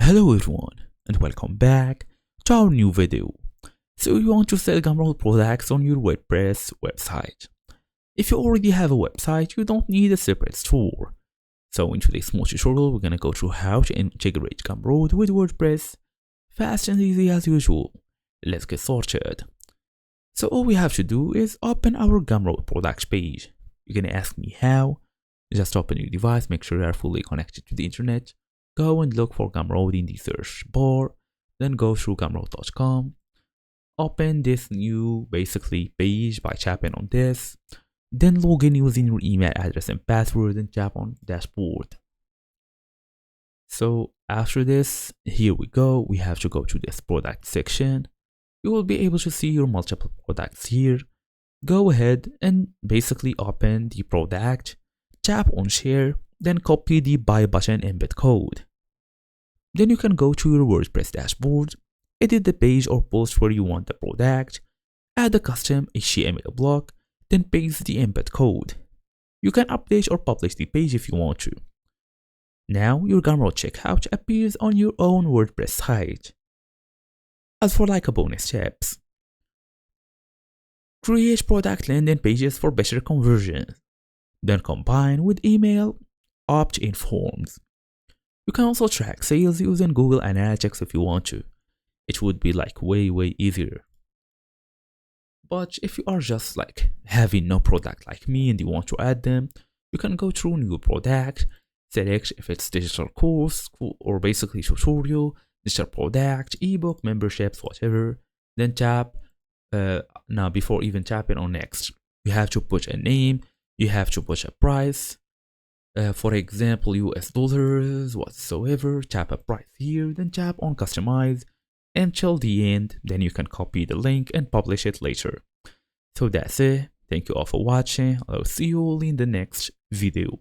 Hello everyone and welcome back to our new video. So you want to sell Gumroad products on your WordPress website. If you already have a website, you don't need a separate store. So in today's small tutorial, we're gonna go through how to integrate Gumroad with WordPress, fast and easy as usual. Let's get started. So all we have to do is open our Gumroad products page. You're gonna ask me how. Just open your device, make sure you are fully connected to the internet. Go and look for Gumroad in the search bar, then go through gumroad.com. Open this new page by tapping on this, then log in using your email address and password and tap on dashboard. So after this, here we go, we have to go to this product section. You will be able to see your multiple products here. Go ahead and open the product, tap on share, then copy the buy button embed code. Then you can go to your WordPress dashboard, edit the page or post where you want the product, add a custom HTML block, then paste the embed code. You can update or publish the page if you want to. Now your Gumroad checkout appears on your own WordPress site. As for a bonus tips, create product landing pages for better conversion, then combine with email opt-in forms. You can also track sales using Google Analytics if you want to. It would be way easier. But if you are just having no product like me and you want to add them, you can go through new product, select if it's digital course or tutorial, digital product, ebook, memberships, whatever, then tap. Now before even tapping on next, you have to put a name, you have to put a price. For example, US dollars, whatsoever, tap a price here, then tap on customize until the end, then you can copy the link and publish it later. So that's it. Thank you all for watching. I'll see you all in the next video.